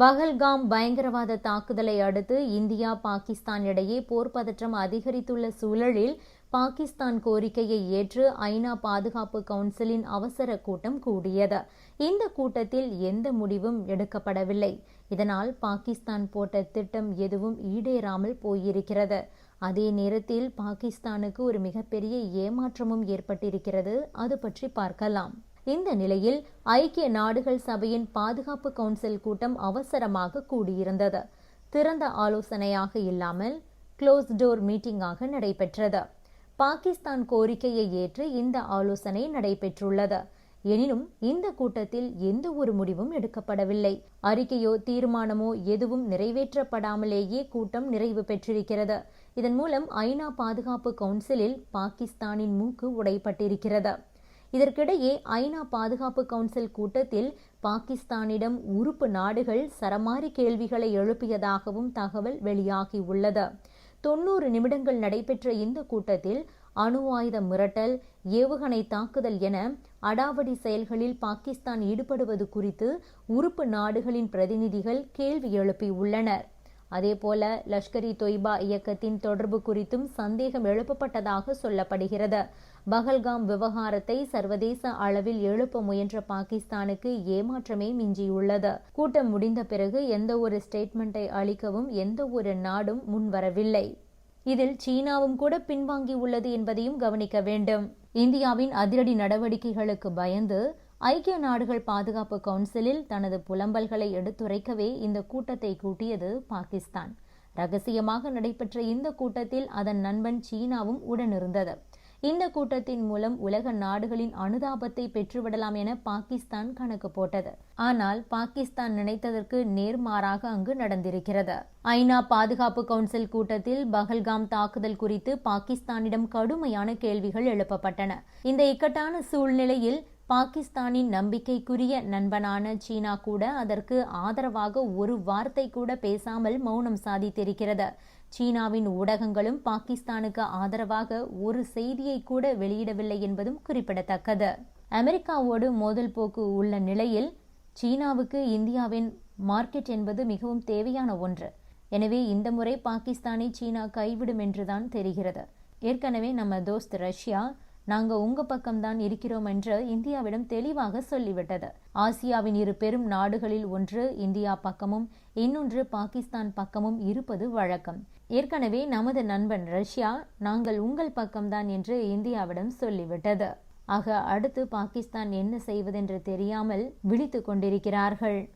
பஹல்காம் பயங்கரவாத தாக்குதலை அடுத்து இந்தியா பாகிஸ்தான் இடையே போர் பதற்றம் அதிகரித்துள்ள சூழலில் பாகிஸ்தான் கோரிக்கையை ஏற்று ஐநா பாதுகாப்பு கவுன்சிலின் அவசர கூட்டம் கூடியது. இந்த கூட்டத்தில் எந்த முடிவும் எடுக்கப்படவில்லை. இதனால் பாகிஸ்தான் போட்ட திட்டம் எதுவும் ஈடேறாமல் போயிருக்கிறது. அதே நேரத்தில் பாகிஸ்தானுக்கு ஒரு மிகப்பெரிய ஏமாற்றமும் ஏற்பட்டிருக்கிறது. அது பற்றி பார்க்கலாம். இந்த நிலையில் ஐக்கிய நாடுகள் சபையின் பாதுகாப்பு கவுன்சில் கூட்டம் அவசரமாக கூடியிருந்தது. திறந்த ஆலோசனையாக இல்லாமல் க்ளோஸ் டோர் மீட்டிங்காக நடைபெற்றது. பாகிஸ்தான் கோரிக்கையை ஏற்று இந்த ஆலோசனை நடைபெற்றுள்ளது. எனினும் இந்த கூட்டத்தில் எந்த ஒரு முடிவும் எடுக்கப்படவில்லை. அறிக்கையோ தீர்மானமோ எதுவும் நிறைவேற்றப்படாமலேயே கூட்டம் நிறைவு பெற்றிருக்கிறது. இதன் மூலம் ஐநா பாதுகாப்பு கவுன்சிலில் பாகிஸ்தானின் மூக்கு உடைப்பட்டிருக்கிறது. இதற்கிடையே ஐநா பாதுகாப்பு கவுன்சில் கூட்டத்தில் பாகிஸ்தானிடம் உறுப்பு நாடுகள் சரமாரி கேள்விகளை எழுப்பியதாகவும் தகவல் வெளியாகியுள்ளது. 90 நிமிடங்கள் நடைபெற்ற இந்த கூட்டத்தில் அணு ஆயுத மிரட்டல், ஏவுகணை தாக்குதல் என அடாவடி செயல்களில் பாகிஸ்தான் ஈடுபடுவது குறித்து உறுப்பு நாடுகளின் பிரதிநிதிகள் கேள்வி எழுப்பியுள்ளனர். அதேபோல லஷ்கர்-இ-தொய்பா இயக்கத்தின் தொடர்பு குறித்தும் சந்தேகம் எழுப்பப்பட்டதாக சொல்லப்படுகிறது. பஹல்காம் விவகாரத்தை சர்வதேச அளவில் எழுப்ப முயன்ற பாகிஸ்தானுக்கு ஏமாற்றமே மிஞ்சியுள்ளது. கூட்டம் முடிந்த பிறகு எந்த ஒரு ஸ்டேட்மெண்ட்டை அளிக்கவும் எந்த ஒரு நாடும் முன்வரவில்லை. இதில் சீனாவும் கூட பின்வாங்கி உள்ளது என்பதையும் கவனிக்க வேண்டும். இந்தியாவின் அதிரடி நடவடிக்கைகளுக்கு பயந்து ஐக்கிய நாடுகள் பாதுகாப்பு கவுன்சிலில் தனது புலம்பல்களை எடுத்துரைக்கவே இந்த கூட்டத்தை கூட்டியது பாகிஸ்தான். ரகசியமாக நடைபெற்ற இந்த கூட்டத்தில் அதன் நண்பன் சீனாவும் உடனிருந்தது. இந்த கூட்டத்தின் மூலம் உலக நாடுகளின் அனுதாபத்தை பெற்றுவிடலாம் என பாகிஸ்தான் கணக்கு போட்டது. ஆனால் பாகிஸ்தான் நினைத்ததற்கு நேர்மாறாக அங்கு நடந்திருக்கிறது. ஐநா பாதுகாப்பு கவுன்சில் கூட்டத்தில் பஹல்காம் தாக்குதல் குறித்து பாகிஸ்தானிடம் கடுமையான கேள்விகள் எழுப்பப்பட்டன. இந்த இக்கட்டான சூழ்நிலையில் பாகிஸ்தானின் நம்பிக்கைக்குரிய நண்பனான சீனா கூட அதற்கு ஆதரவாக ஒரு வார்த்தை கூட பேசாமல் மௌனம் சாதித்திருக்கிறது. சீனாவின் ஊடகங்களும் பாகிஸ்தானுக்கு ஆதரவாக ஒரு செய்தியை கூட வெளியிடவில்லை என்பதும் குறிப்பிடத்தக்கது. அமெரிக்காவோடு மோதல் போக்கு உள்ள நிலையில் சீனாவுக்கு இந்தியாவின் மார்க்கெட் என்பது மிகவும் தேவையான ஒன்று. எனவே இந்த முறை பாகிஸ்தானை சீனா கைவிடும் என்றுதான் தெரிகிறது. ஏற்கனவே நம்ம தோஸ்த் ரஷ்யா நாங்க உங்க பக்கம்தான் இருக்கிறோம் என்று இந்தியாவிடம் தெளிவாக சொல்லிவிட்டது. ஆசியாவின் இரு பெரும் நாடுகளில் ஒன்று இந்தியா பக்கமும் இன்னொன்று பாகிஸ்தான் பக்கமும் இருப்பது வழக்கம். ஏற்கனவே நமது நண்பன் ரஷ்யா நாங்கள் உங்கள் பக்கம்தான் என்று இந்தியாவிடம் சொல்லிவிட்டது. ஆக அடுத்து பாகிஸ்தான் என்ன செய்வதென்று தெரியாமல் விழித்துக் கொண்டிருக்கிறார்கள்.